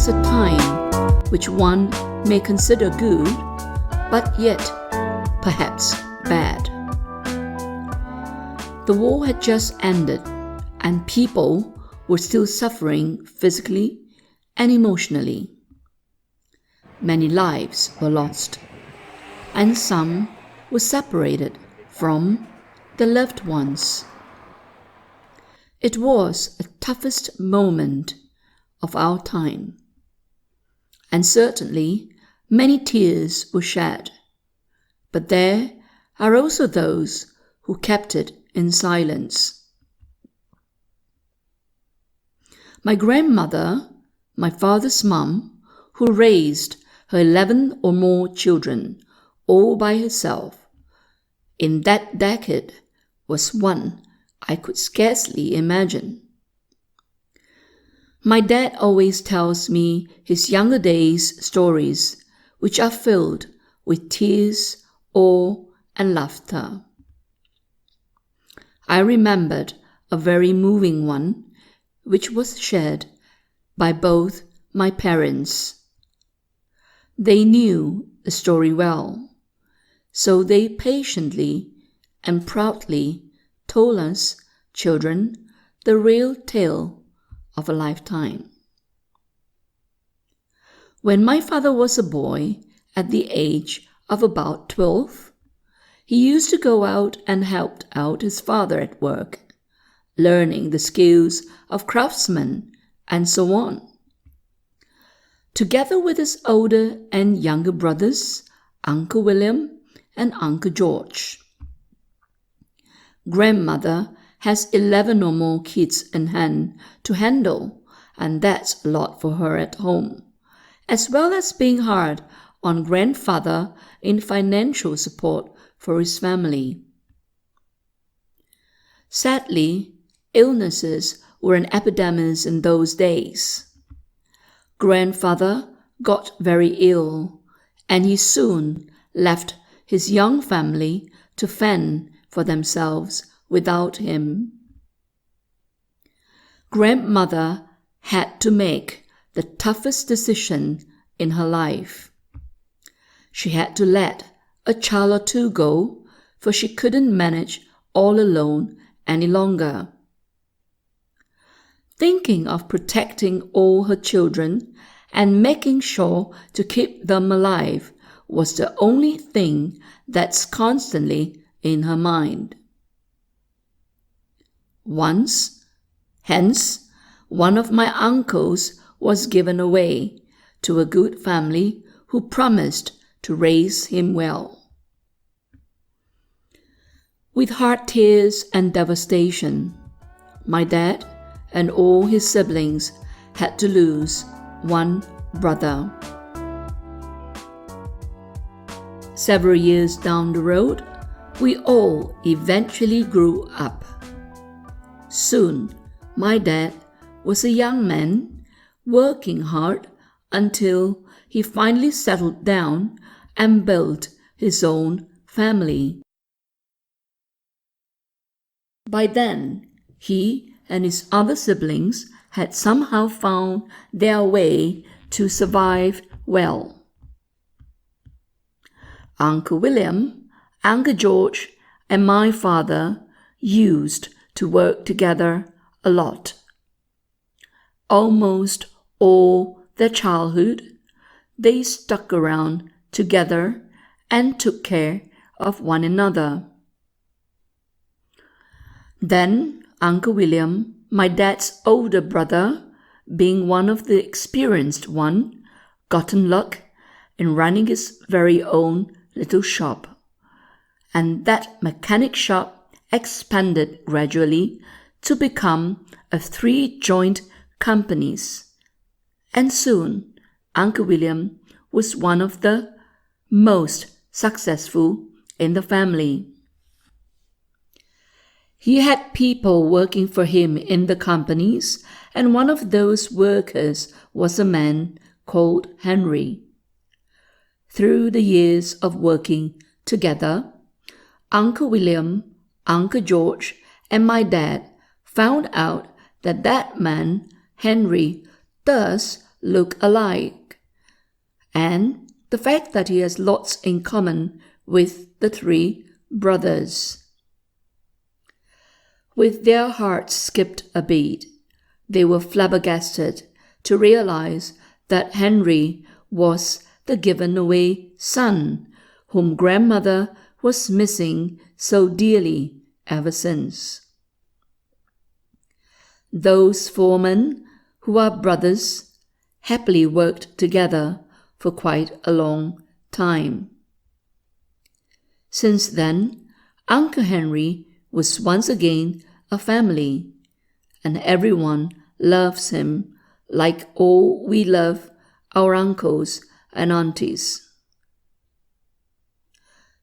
was a time which one may consider good, but yet perhaps bad. The war had just ended, and people were still suffering physically and emotionally. Many lives were lost, and some were separated from their loved ones. It was the toughest moment of our time, and certainly many tears were shed, but there are also those who kept it in silence. My grandmother, my father's mum, who raised her 11 or more children all by herself, in that decade was one I could scarcely imagine. My dad always tells me his younger days' stories, which are filled with tears, awe, and laughter. I remembered a very moving one, which was shared by both my parents. They knew the story well, so they patiently and proudly told us children the real tale of a lifetime. When my father was a boy, at the age of about 12, he used to go out and help out his father at work, learning the skills of craftsmen and so on. Together with his older and younger brothers, Uncle William and Uncle George. Grandmother has 11 or more kids in hand to handle, and that's a lot for her at home, as well as being hard on grandfather in financial support for his family. Sadly, illnesses were an epidemic in those days. Grandfather got very ill, and he soon left his young family to fend for themselves without him. Grandmother had to make the toughest decision in her life. She had to let a child or two go, for she couldn't manage all alone any longer. Thinking of protecting all her children and making sure to keep them alive was the only thing that's constantly in her mind. Once, hence, one of my uncles was given away to a good family who promised to raise him well. With heart tears and devastation, my dad and all his siblings had to lose one brother. Several years down the road, we all eventually grew up. Soon, my dad was a young man, working hard until he finally settled down and built his own family. By then, he and his other siblings had somehow found their way to survive well. Uncle William, Uncle George, and my father used to work together a lot. Almost all their childhood, they stuck around together and took care of one another. Then Uncle William, my dad's older brother, being one of the experienced one, got in luck in running his very own little shop. And that mechanic shop expanded gradually to become a 3 joint companies. And soon, Uncle William was one of the most successful in the family. He had people working for him in the companies, and one of those workers was a man called Henry. Through the years of working together, Uncle William, Uncle George, and my dad found out that that man, Henry, does look alike, and the fact that he has lots in common with the 3 brothers. With their hearts skipped a beat, they were flabbergasted to realize that Henry was the given-away son whom grandmother was missing so dearly ever since. Those 4 men, who are brothers, happily worked together for quite a long time. Since then, Uncle Henry was once again a family, and everyone loves him like all we love our uncles and aunties.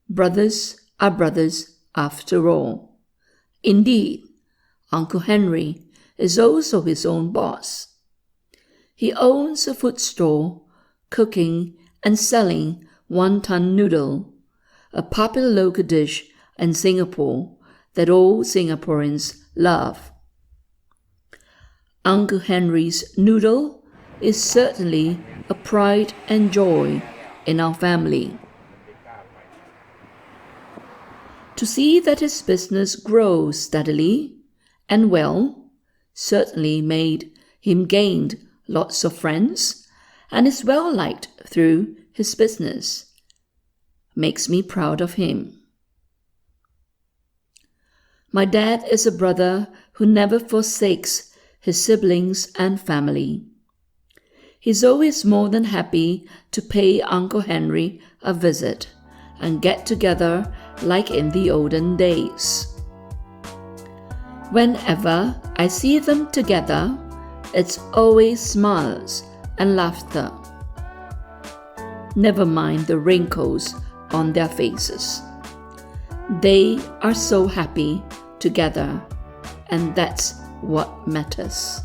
Brothers are brothers after all. Indeed, Uncle Henry is also his own boss. He owns a food store, cooking and selling wonton noodle, a popular local dish in Singapore that all Singaporeans love. Uncle Henry's noodle is certainly a pride and joy in our family. To see that his business grows steadily and well certainly made him gain lots of friends and is well liked through his business. Makes me proud of him. My dad is a brother who never forsakes his siblings and family. He's always more than happy to pay Uncle Henry a visit and get together like in the olden days. Whenever I see them together, it's always smiles and laughter. Never mind the wrinkles on their faces. They are so happy together, and that's what matters.